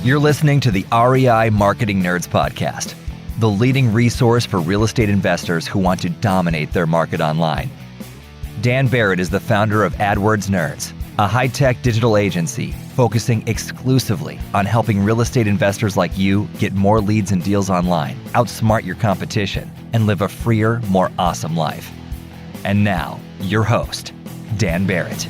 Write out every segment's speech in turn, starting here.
You're listening to the REI Marketing Nerds Podcast, the leading resource for real estate investors who want to dominate their market online. Dan Barrett is the founder of AdWords Nerds, a high-tech digital agency focusing exclusively on helping real estate investors like you get more leads and deals online, outsmart your competition, and live a freer, more awesome life. And now, your host, Dan Barrett.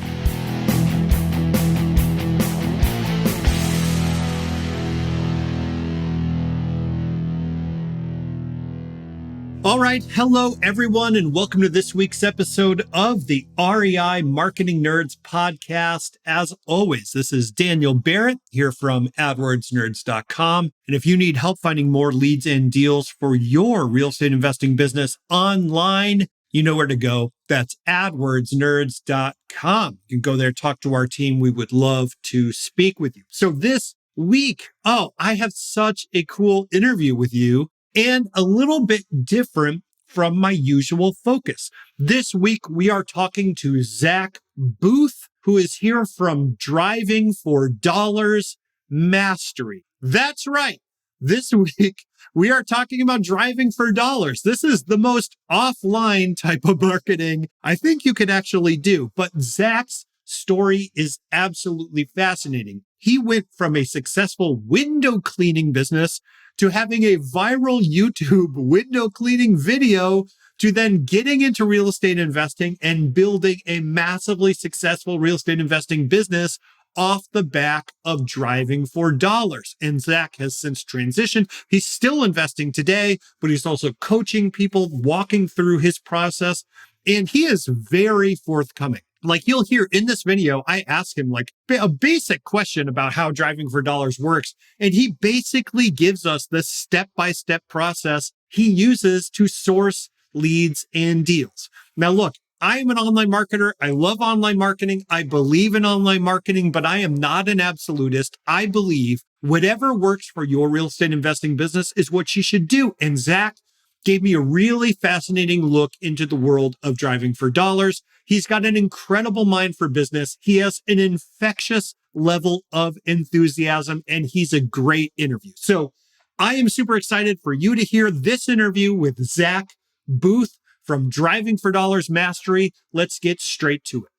All right. Hello, everyone, and welcome to this week's episode of the REI Marketing Nerds Podcast. As always, this is Daniel Barrett here from AdWordsNerds.com. And if you need help finding more leads and deals for your real estate investing business online, you know where to go. That's AdWordsNerds.com. You can go there, talk to our team. We would love to speak with you. So this week, I have such a cool interview with you, and a little bit different from my usual focus. This week, we are talking to Zack Boothe, who is here from Driving for Dollars Mastery. That's right. This week, we are talking about driving for dollars. This is the most offline type of marketing I think you could actually do. But Zack's story is absolutely fascinating. He went from a successful window cleaning business to having a viral YouTube window cleaning video, to then getting into real estate investing and building a massively successful real estate investing business off the back of driving for dollars. And Zack has since transitioned. He's still investing today, but he's also coaching people, walking through his process, and he is very forthcoming. Like you'll hear in this video, I ask him like a basic question about how driving for dollars works. And he basically gives us the step-by-step process he uses to source leads and deals. Now, look, I am an online marketer. I love online marketing. I believe in online marketing, but I am not an absolutist. I believe whatever works for your real estate investing business is what you should do. And Zack gave me a really fascinating look into the world of driving for dollars. He's got an incredible mind for business. He has an infectious level of enthusiasm, and he's a great interview. So I am super excited for you to hear this interview with Zack Boothe from Driving for Dollars Mastery. Let's get straight to it.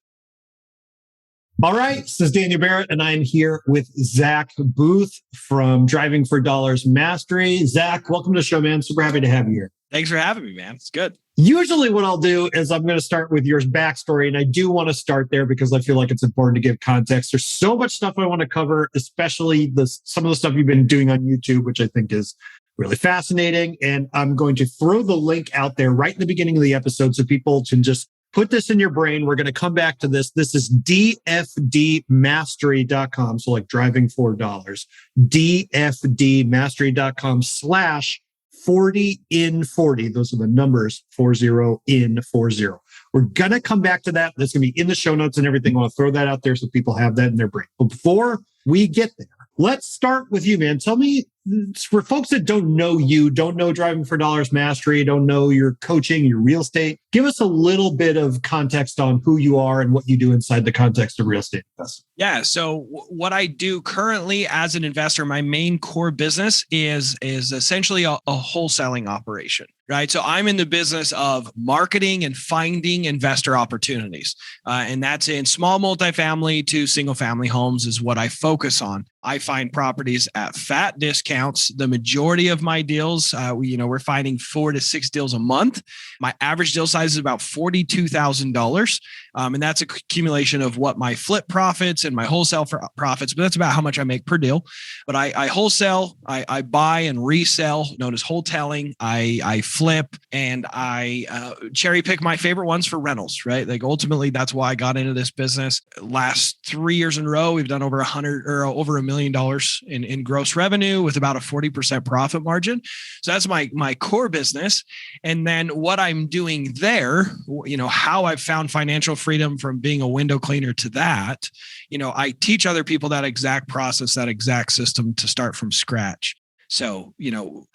All right, this is Daniel Barrett, and I'm here with Zack Boothe from Driving for Dollars Mastery. Zack, welcome to the show, man. Super happy to have you here. Thanks for having me, man. It's good. Usually what I'll do is I'm going to start with your backstory, and I do want to start there because I feel like it's important to give context. There's so much stuff I want to cover, especially some of the stuff you've been doing on YouTube, which I think is really fascinating. And I'm going to throw the link out there right in the beginning of the episode so people can just put this in your brain. We're going to come back to this. This is dfdmastery.com. So like driving for dollars, dfdmastery.com/40 in 40. Those are the numbers, 40 in 40. We're going to come back to that. That's going to be in the show notes and everything. I want to throw that out there so people have that in their brain. But before we get there, let's start with you, man. Tell me, for folks that don't know you, don't know Driving for Dollars Mastery, don't know your coaching, your real estate, give us a little bit of context on who you are and what you do inside the context of real estate investing. Yeah. So what I do currently as an investor, my main core business is essentially a wholesaling operation, right? So I'm in the business of marketing and finding investor opportunities. And that's in small multifamily to single family homes is what I focus on. I find properties at fat discounts. The majority of my deals, we're finding 4 to 6 deals a month. My average deal size is about $42,000. And that's a accumulation of what my flip profits and my wholesale profits, but that's about how much I make per deal. But I wholesale, I buy and resell, known as wholesaling. I flip, and I cherry pick my favorite ones for rentals, right? Like ultimately, that's why I got into this business. Last 3 years in a row, we've done over $1 million in gross revenue with about a 40% profit margin. So that's my core business. And then what I'm doing there, how I've found financial freedom from being a window cleaner to that, I teach other people that exact process, that exact system to start from scratch. So,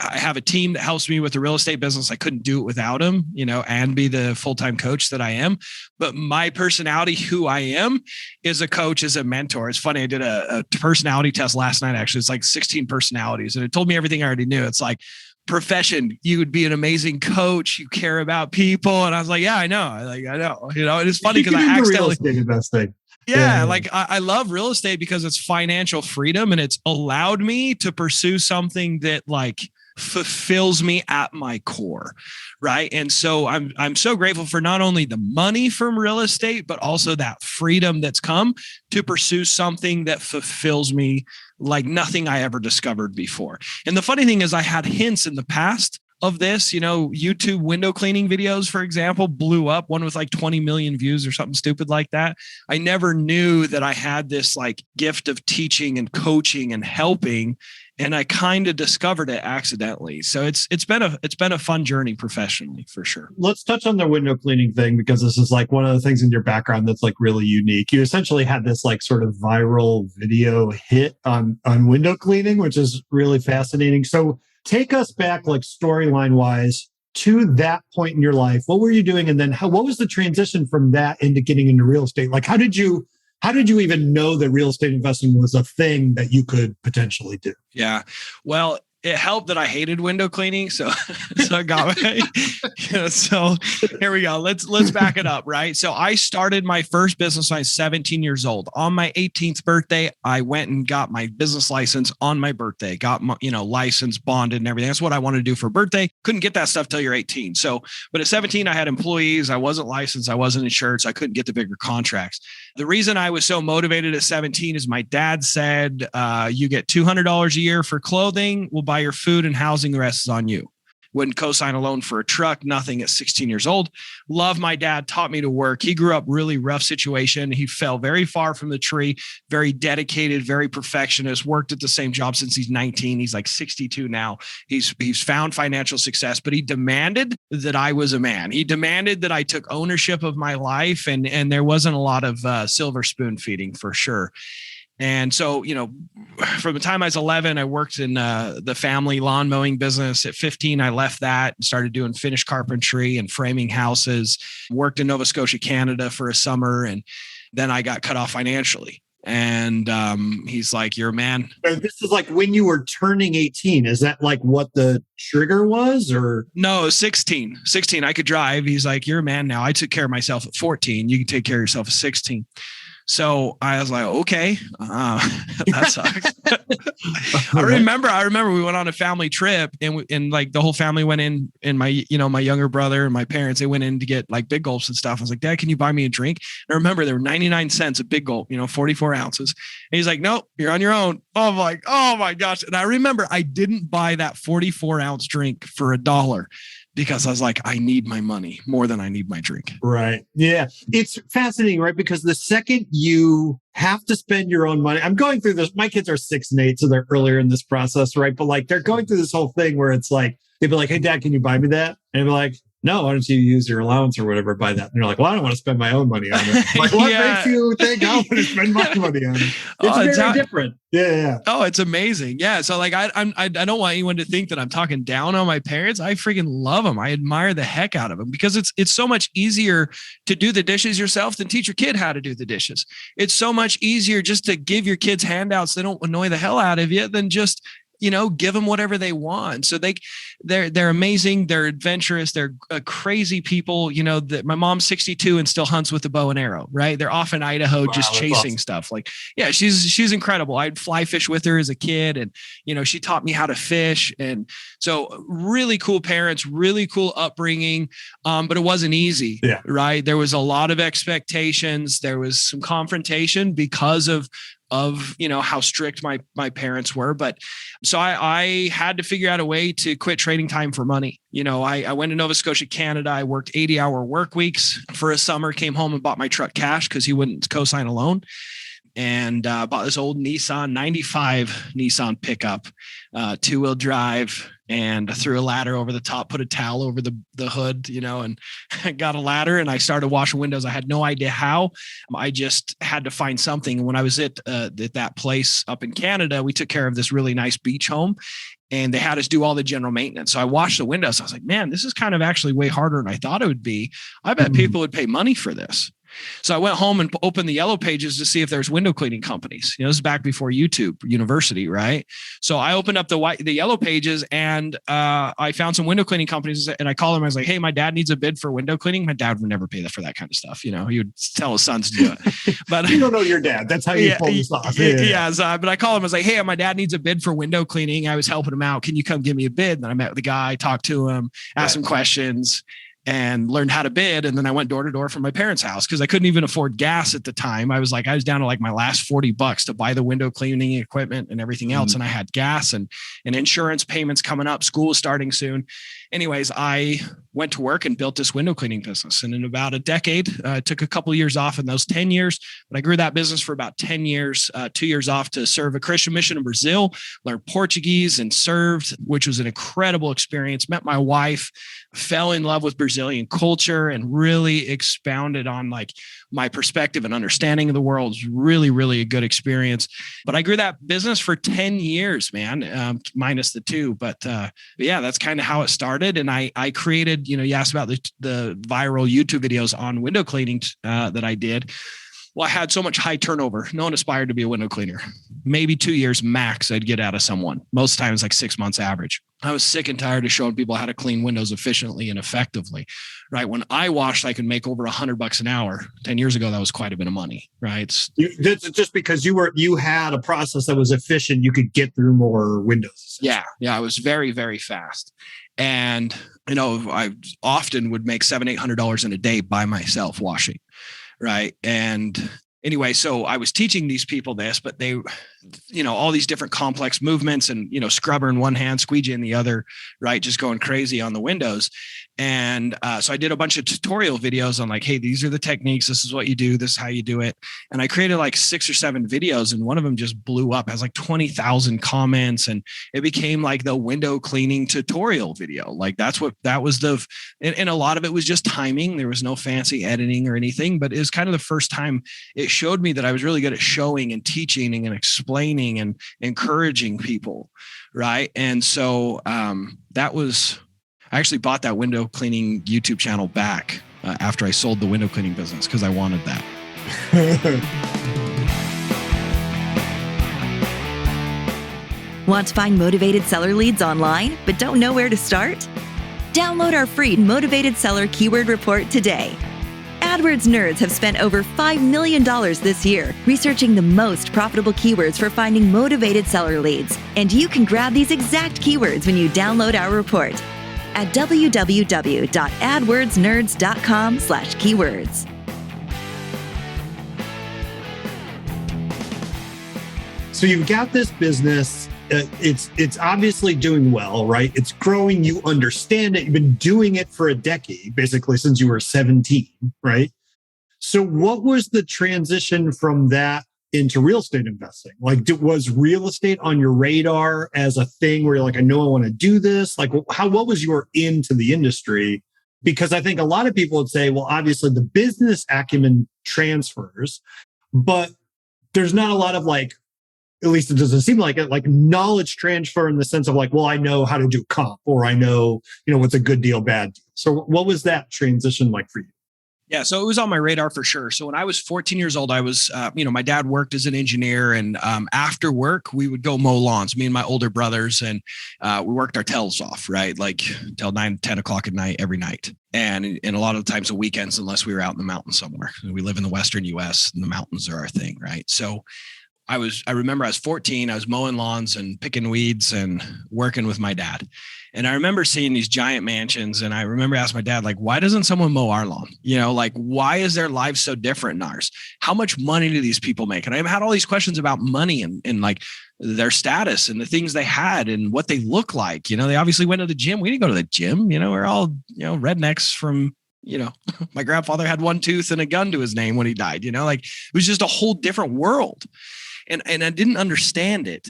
I have a team that helps me with the real estate business. I couldn't do it without them, and be the full-time coach that I am. But my personality, who I am, is a coach, is a mentor. It's funny. I did a personality test last night. Actually, it's like 16 personalities, and it told me everything I already knew. It's like, profession, you would be an amazing coach. You care about people. And I was like, yeah, I know. I know, and it's funny because I accidentally real estate investing. Yeah, like I love real estate because it's financial freedom, and it's allowed me to pursue something that like fulfills me at my core, right? And so I'm so grateful for not only the money from real estate, but also that freedom that's come to pursue something that fulfills me like nothing I ever discovered before. And the funny thing is, I had hints in the past of this, YouTube window cleaning videos, for example, blew up, one with like 20 million views or something stupid like that. I never knew that I had this like gift of teaching and coaching and helping, and I kind of discovered it accidentally. So it's been a fun journey professionally, for sure. Let's touch on the window cleaning thing, because this is like one of the things in your background that's like really unique. You essentially had this like sort of viral video hit on window cleaning, which is really fascinating. So take us back, like storyline wise, to that point in your life. What were you doing? And then what was the transition from that into getting into real estate? Like, how did you even know that real estate investing was a thing that you could potentially do? Yeah. Well, it helped that I hated window cleaning. So I got me. So here we go. Let's back it up. Right. So I started my first business when I was 17 years old. On my 18th birthday, I went and got my business license on my birthday, got my, license, bonded and everything. That's what I wanted to do for birthday. Couldn't get that stuff till you're 18. So, but at 17, I had employees. I wasn't licensed. I wasn't insured. So I couldn't get the bigger contracts. The reason I was so motivated at 17 is my dad said, you get $200 a year for clothing. We'll buy your food and housing. The rest is on you. Wouldn't co-sign a loan for a truck, nothing at 16 years old. Love my dad, taught me to work. He grew up really rough situation. He fell very far from the tree, very dedicated, very perfectionist, worked at the same job since he's 19. He's like 62 now. He's found financial success, but he demanded that I was a man. He demanded that I took ownership of my life, and there wasn't a lot of silver spoon feeding, for sure. And so, from the time I was 11, I worked in the family lawn mowing business. At 15, I left that and started doing finished carpentry and framing houses, worked in Nova Scotia, Canada for a summer. And then I got cut off financially. And he's like, you're a man. This is like when you were turning 18. Is that like what the trigger was, or? No, 16. I could drive. He's like, you're a man now. I took care of myself at 14. You can take care of yourself at 16. So I was like, okay, that sucks. I remember we went on a family trip, and like the whole family went in, and my younger brother and my parents, they went in to get like big gulps and stuff. I was like, Dad, can you buy me a drink? And I remember there were 99 cents a big gulp, 44 ounces. And he's like, nope, you're on your own. Oh, I'm like, oh my gosh. And I remember I didn't buy that 44 ounce drink for $1. Because I was like, I need my money more than I need my drink. Right. Yeah. It's fascinating, right? Because the second you have to spend your own money, I'm going through this. My kids are 6 and 8, so they're earlier in this process, right? But like they're going through this whole thing where it's like, they'd be like, hey, Dad, can you buy me that? And I'd be like, no, why don't you use your allowance or whatever, buy that? And they're like, well, I don't want to spend my own money on it. Like, what makes you think I want to spend my money on it? It's very different. Yeah. Oh, it's amazing. Yeah. So like, I don't want anyone to think that I'm talking down on my parents. I freaking love them. I admire the heck out of them, because it's so much easier to do the dishes yourself than teach your kid how to do the dishes. It's so much easier just to give your kids handouts. They don't annoy the hell out of you than just, give them whatever they want. So they're amazing. They're adventurous. They're crazy people. That my mom's 62 and still hunts with a bow and arrow, right? They're off in Idaho, just chasing stuff. Like, yeah, she's incredible. I'd fly fish with her as a kid, and, she taught me how to fish. And so really cool parents, really cool upbringing. But it wasn't easy, right? There was a lot of expectations. There was some confrontation because of how strict my parents were. But so I had to figure out a way to quit trading time for money. I went to Nova Scotia, Canada. I worked 80-hour work weeks for a summer, came home and bought my truck cash because he wouldn't co-sign a loan. And bought this old Nissan 95 Nissan pickup, 2-wheel drive, and threw a ladder over the top, put a towel over the hood, and got a ladder, and I started washing windows. I had no idea how. I just had to find something. And when I was at that place up in Canada, we took care of this really nice beach home. and they had us do all the general maintenance. So I washed the windows. I was like, man, this is kind of actually way harder than I thought it would be. I bet people would pay money for this. So I went home and opened the yellow pages to see if there's window cleaning companies. This is back before YouTube University, right? So I opened up the yellow pages, and I found some window cleaning companies, and I called them. I was like, "Hey, my dad needs a bid for window cleaning." My dad would never pay for that kind of stuff. He would tell his sons to do it. But you don't know your dad. That's how you pull this off. But I called him. I was like, "Hey, my dad needs a bid for window cleaning. I was helping him out. Can you come give me a bid?" And then I met with the guy, talked to him, asked him questions, and learned how to bid. And then I went door to door from my parents' house because I couldn't even afford gas at the time. I was down to like my last $40 to buy the window cleaning equipment and everything else. And I had gas and insurance payments coming up. School was starting soon. Anyways, I went to work and built this window cleaning business. And in about a decade, I took a couple of years off in those 10 years, but I grew that business for about 10 years, 2 years off to serve a Christian mission in Brazil, learned Portuguese and served, which was an incredible experience. Met my wife, fell in love with Brazilian culture, and really expounded on like my perspective and understanding of the world. It was really, really a good experience. But I grew that business for 10 years, man, minus the 2. But yeah, that's kind of how it started. And I created, you asked about the viral YouTube videos on window cleaning that I did. Well, I had so much high turnover. No one aspired to be a window cleaner. Maybe 2 years max I'd get out of someone. Most times like 6 months average. I was sick and tired of showing people how to clean windows efficiently and effectively, right? When I washed, I could make over $100 an hour. 10 years ago, that was quite a bit of money, right? Just because you had a process that was efficient, you could get through more windows. Yeah. I was very, very fast. And, I often would make $700-800 in a day by myself washing. Right. And anyway, so I was teaching these people this, but they, all these different complex movements and, scrubber in one hand, squeegee in the other, right. Just going crazy on the windows. And so I did a bunch of tutorial videos on like, hey, these are the techniques. This is what you do. This is how you do it. And I created like 6 or 7 videos, and one of them just blew up. It has like 20,000 comments, and it became like the window cleaning tutorial video. Like and a lot of it was just timing. There was no fancy editing or anything, but it was kind of the first time it showed me that I was really good at showing and teaching and explaining and encouraging people. Right. And so I actually bought that window cleaning YouTube channel back after I sold the window cleaning business because I wanted that. Want to find motivated seller leads online, but don't know where to start? Download our free Motivated Seller Keyword Report today. AdWords nerds have spent over $5 million this year researching the most profitable keywords for finding motivated seller leads. And you can grab these exact keywords when you download our report at www.adwordsnerds.com/keywords. So you've got this business. It's obviously doing well, right? It's growing. You understand it. You've been doing it for a decade, basically since you were 17, right? So what was the transition from that into real estate investing? Like, was real estate on your radar as a thing where you're like, I know I want to do this? Like, what was your into the industry? Because I think a lot of people would say, well, obviously the business acumen transfers, but there's not a lot of like, at least it doesn't seem like it, like knowledge transfer in the sense of like, well, I know how to do comp, or I know, what's a good deal, bad deal. So what was that transition like for you? Yeah, so it was on my radar for sure. So when I was 14 years old, I was, my dad worked as an engineer, and after work, we would go mow lawns, me and my older brothers, and we worked our tails off, right? Like till 9, 10 o'clock at night, every night. And a lot of the times the weekends, unless we were out in the mountains somewhere. We live in the Western US, and the mountains are our thing, right? So I remember I was 14, I was mowing lawns and picking weeds and working with my dad. And I remember seeing these giant mansions, and I remember asking my dad, like, why doesn't someone mow our lawn? Like, why is their life so different than ours? How much money do these people make? And I had all these questions about money and like their status and the things they had and what they look like. They obviously went to the gym. We didn't go to the gym. We're all, rednecks from, my grandfather had one tooth and a gun to his name when he died, like it was just a whole different world. And I didn't understand it.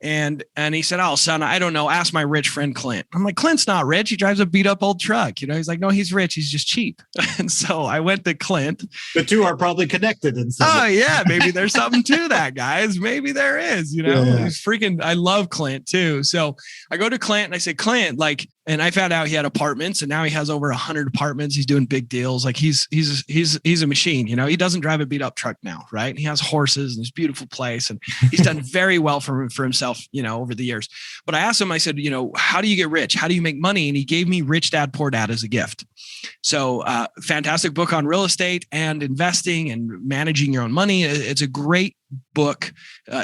And he said, oh, son, I don't know. Ask my rich friend, Clint. I'm like, Clint's not rich. He drives a beat up old truck. He's like, no, he's rich. He's just cheap. And so I went to Clint. The two are probably connected in some way. Oh yeah. Maybe there's something to that, guys. Maybe there is, Yeah. He's freaking, I love Clint too. So I go to Clint and I say, Clint, and I found out he had apartments and now he has over 100 apartments. He's doing big deals. Like he's a machine, he doesn't drive a beat up truck now. Right. He has horses and this beautiful place and he's done very well for himself, over the years. But I asked him, I said, how do you get rich? How do you make money? And he gave me Rich Dad, Poor Dad as a gift. So fantastic book on real estate and investing and managing your own money. It's a great book.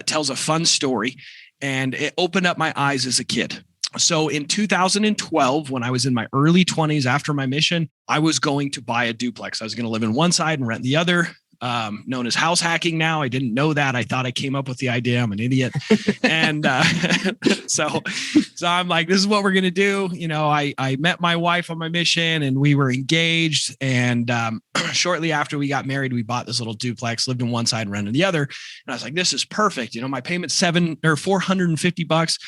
Tells a fun story and it opened up my eyes as a kid. So in 2012, when I was in my early 20s after my mission, I was going to buy a duplex. I was going to live in one side and rent the other, known as house hacking now. I didn't know that. I thought I came up with the idea. I'm an idiot. And so I'm like, this is what we're going to do. I met my wife on my mission and we were engaged. And shortly after we got married, we bought this little duplex, lived in one side, rented the other. And I was like, this is perfect. My payment's $450.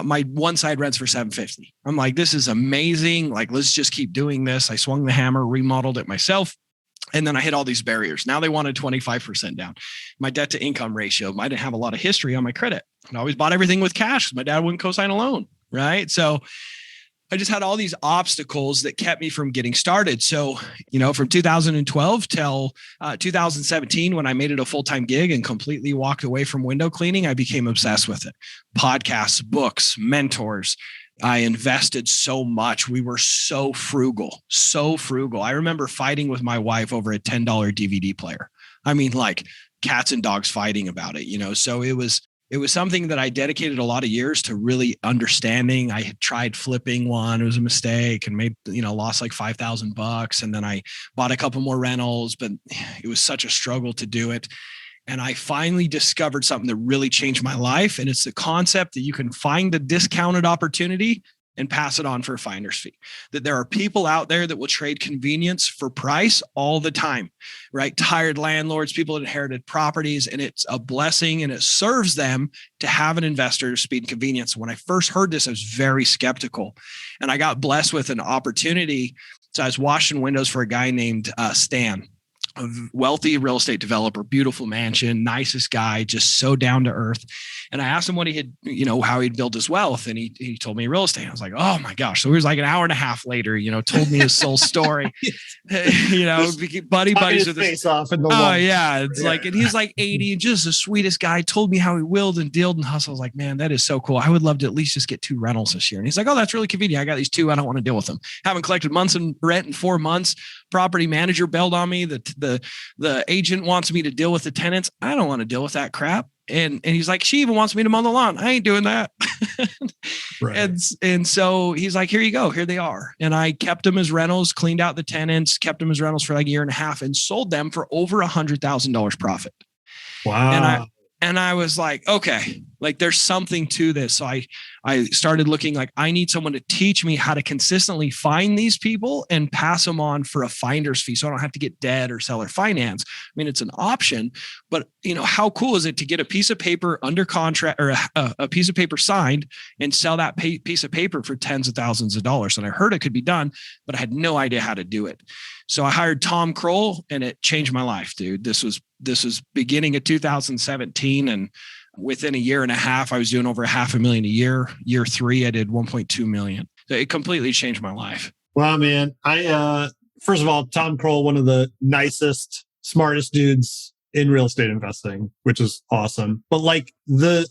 My one side rents for $750. I'm like, this is amazing. Like, let's just keep doing this. I swung the hammer, remodeled it myself. And then I hit all these barriers. Now they wanted 25% down. My debt to income ratio. I didn't have a lot of history on my credit. I always bought everything with cash because my dad wouldn't co-sign a loan. Right. So I just had all these obstacles that kept me from getting started. So, from 2012 till 2017, when I made it a full-time gig and completely walked away from window cleaning, I became obsessed with it. Podcasts, books, mentors. I invested so much. We were so frugal. I remember fighting with my wife over a $10 DVD player. I mean, like cats and dogs fighting about it, so it was something that I dedicated a lot of years to really understanding. I had tried flipping one. It was a mistake and made, lost like $5,000. And then I bought a couple more rentals, but it was such a struggle to do it. And I finally discovered something that really changed my life. And it's the concept that you can find a discounted opportunity and pass it on for a finder's fee. That there are people out there that will trade convenience for price all the time, right? Tired landlords, people that inherited properties, and it's a blessing and it serves them to have an investor speed and convenience. When I first heard this, I was very skeptical and I got blessed with an opportunity. So I was washing windows for a guy named Stan, a wealthy real estate developer, beautiful mansion, nicest guy, just so down to earth. And I asked him what he had, how he'd built his wealth. And he told me real estate. I was like, oh my gosh. So he was like an hour and a half later, told me his soul story, buddies with face off in the oh yeah. It's like, and he's like 80 and just the sweetest guy, told me how he willed and dealed and hustled. I was like, man, that is so cool. I would love to at least just get 2 rentals this year. And he's like, oh, that's really convenient. I got these 2. I don't want to deal with them. Haven't collected months in rent in 4 months. Property manager bailed on me. The agent wants me to deal with the tenants. I don't want to deal with that crap. And he's like, she even wants me to mow the lawn. I ain't doing that. Right. And so he's like, here you go. Here they are. And I kept them as rentals, cleaned out the tenants, kept them as rentals for like a year and a half and sold them for over $100,000 profit. Wow. And I was like, okay, like there's something to this. So I started looking like I need someone to teach me how to consistently find these people and pass them on for a finder's fee. So I don't have to get debt or seller finance. I mean, it's an option, but how cool is it to get a piece of paper under contract or a piece of paper signed and sell that piece of paper for tens of thousands of dollars? And I heard it could be done, but I had no idea how to do it. So I hired Tom Kroll and it changed my life, dude. This was beginning of 2017. And within a year and a half, I was doing over $500,000 a year. Year 3, I did 1.2 million. So it completely changed my life. Wow, man. First of all, Tom Kroll, one of the nicest, smartest dudes in real estate investing, which is awesome. But like the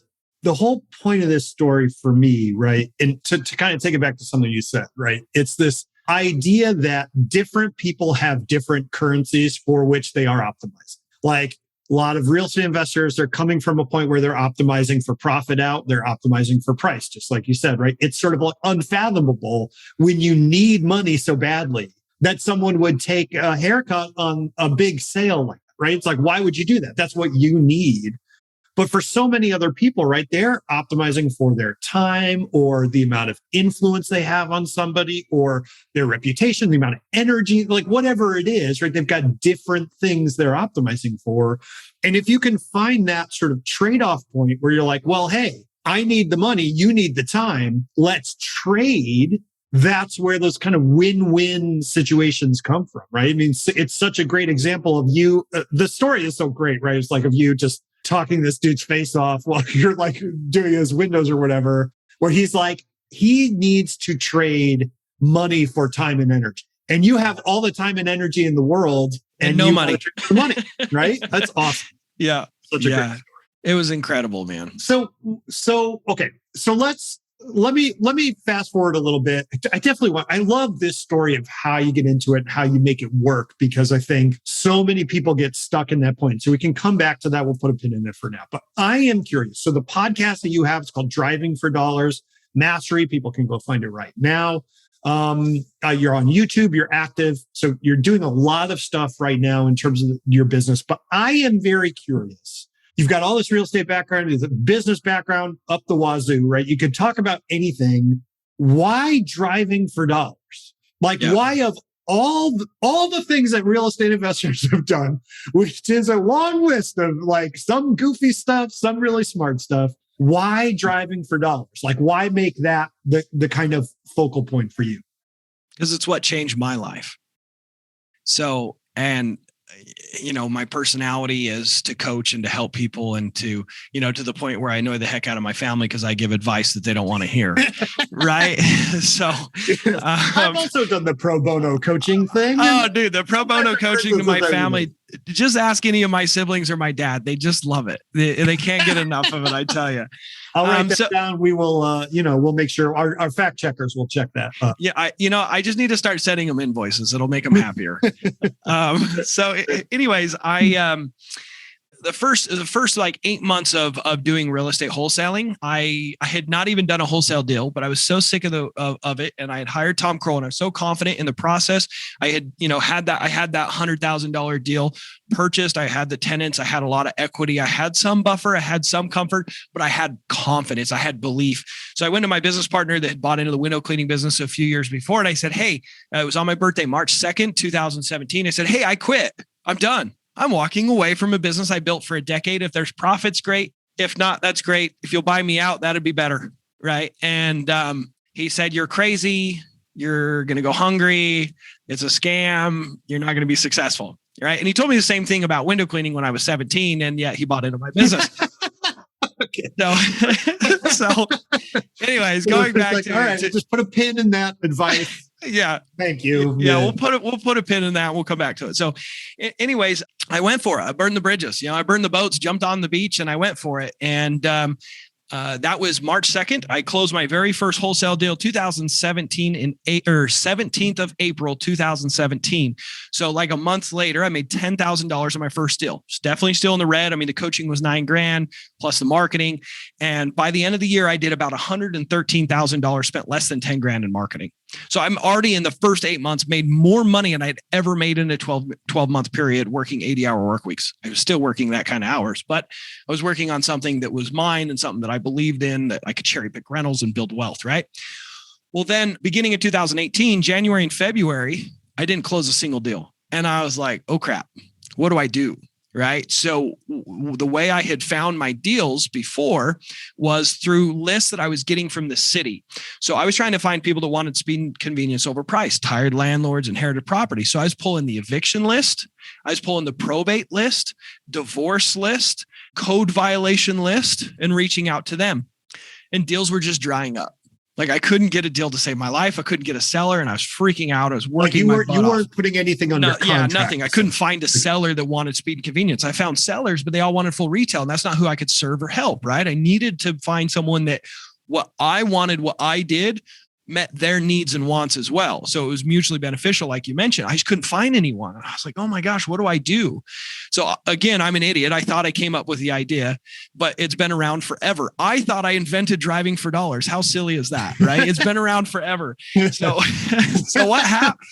whole point of this story for me, right? And to kind of take it back to something you said, right? It's this idea that different people have different currencies for which they are optimized. Like a lot of real estate investors are coming from a point where they're optimizing for profit out. They're optimizing for price, just like you said, right? It's sort of like unfathomable when you need money so badly that someone would take a haircut on a big sale like that, right? It's like, why would you do that? That's what you need. But for so many other people, right, they're optimizing for their time or the amount of influence they have on somebody or their reputation, the amount of energy, like whatever it is, right? They've got different things they're optimizing for. And if you can find that sort of trade-off point where you're like, well, hey, I need the money, you need the time, let's trade. That's where those kind of win-win situations come from, right? I mean, it's such a great example of you. The story is so great, right? It's like of you just talking this dude's face off while you're like doing his windows or whatever, where he's like, he needs to trade money for time and energy. And you have all the time and energy in the world and no money. Money, right? That's awesome. Yeah. Such a great story. It was incredible, man. So okay. So let me fast forward a little bit. I love this story of how you get into it and how you make it work, because I think so many people get stuck in that point. So we can come back to that. We'll put a pin in it for now. But I am curious. So the podcast that you have is called Driving for Dollars Mastery. People can go find it right now. You're on YouTube, you're active. So you're doing a lot of stuff right now in terms of your business. But I am very curious. You've got all this real estate background, the business background up the wazoo, right? You could talk about anything. Why driving for dollars? Why of all the things that real estate investors have done, which is a long list of like some goofy stuff, some really smart stuff. Why driving for dollars? Like, why make that the kind of focal point for you? Because it's what changed my life. So, and my personality is to coach and to help people, and to the point where I annoy the heck out of my family because I give advice that they don't want to hear. Right. So I've also done the pro bono coaching thing. Oh, dude, the pro bono coaching to my family. Just ask any of my siblings or my dad. They just love it. They can't get enough of it. I tell you. I'll write that down. We will, we'll make sure our fact checkers will check that up. Yeah. I just need to start sending them invoices. It'll make them happier. Anyways, the first like 8 months of doing real estate wholesaling, I had not even done a wholesale deal, but I was so sick of it. And I had hired Tom Kroll, and I was so confident in the process. I had, I had that $100,000 deal purchased. I had the tenants. I had a lot of equity. I had some buffer. I had some comfort, but I had confidence. I had belief. So I went to my business partner that had bought into the window cleaning business a few years before. And I said, hey, it was on my birthday, March 2nd, 2017. I said, hey, I quit. I'm done. I'm walking away from a business I built for a decade. If there's profits, great. If not, that's great. If you'll buy me out, that'd be better. Right. And he said, you're crazy. You're going to go hungry. It's a scam. You're not going to be successful. Right. And he told me the same thing about window cleaning when I was 17. And yet he bought into my business. Okay. So anyways, going back to all right, just put a pin in that advice. Yeah. Thank you. Yeah. We'll put a pin in that. We'll come back to it. So anyways, I went for it. I burned the bridges, I burned the boats, jumped on the beach, and I went for it. And, that was March 2nd. I closed my very first wholesale deal, 2017 17th of April, 2017. So like a month later, I made $10,000 on my first deal. It's definitely still in the red. I mean, the coaching was $9,000 plus the marketing. And by the end of the year, I did about $113,000, spent less than $10,000 in marketing. So I'm already in the first 8 months made more money than I'd ever made in a 12-month period working 80-hour work weeks. I was still working that kind of hours, but I was working on something that was mine and something that I believed in, that I could cherry pick rentals and build wealth, right? Well, then beginning in 2018, January and February, I didn't close a single deal. And I was like, oh crap, what do I do? Right. So the way I had found my deals before was through lists that I was getting from the city. So I was trying to find people that wanted speed and convenience over price, tired landlords, inherited property. So I was pulling the eviction list. I was pulling the probate list, divorce list, code violation list, and reaching out to them. And deals were just drying up. Like I couldn't get a deal to save my life. I couldn't get a seller, and I was freaking out. I was working. You weren't putting anything under contract. Yeah, nothing. I couldn't find a seller that wanted speed and convenience. I found sellers, but they all wanted full retail, and that's not who I could serve or help. Right? I needed to find someone that what I wanted, what I did, met their needs and wants as well. So it was mutually beneficial, like you mentioned. I just couldn't find anyone. I was like, oh my gosh, what do I do? So again, I'm an idiot. I thought I came up with the idea, but it's been around forever. I thought I invented driving for dollars. How silly is that, right? It's been around forever. So what happened?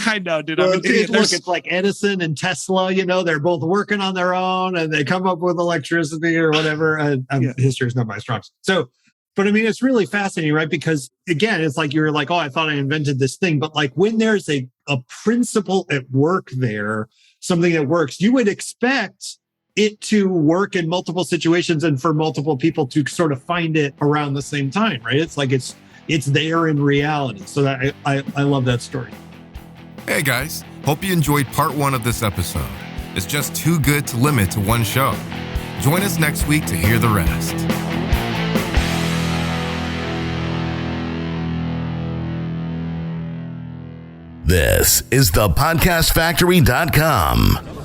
I know, dude. Well, it's like Edison and Tesla, they're both working on their own and they come up with electricity or whatever. History is not my strong. So, but I mean, it's really fascinating, right? Because again, it's like you're like, oh, I thought I invented this thing. But like when there's a principle at work there, something that works, you would expect it to work in multiple situations and for multiple people to sort of find it around the same time, right? It's like it's there in reality. So that I love that story. Hey guys, hope you enjoyed part 1 of this episode. It's just too good to limit to one show. Join us next week to hear the rest. This is thepodcastfactory.com.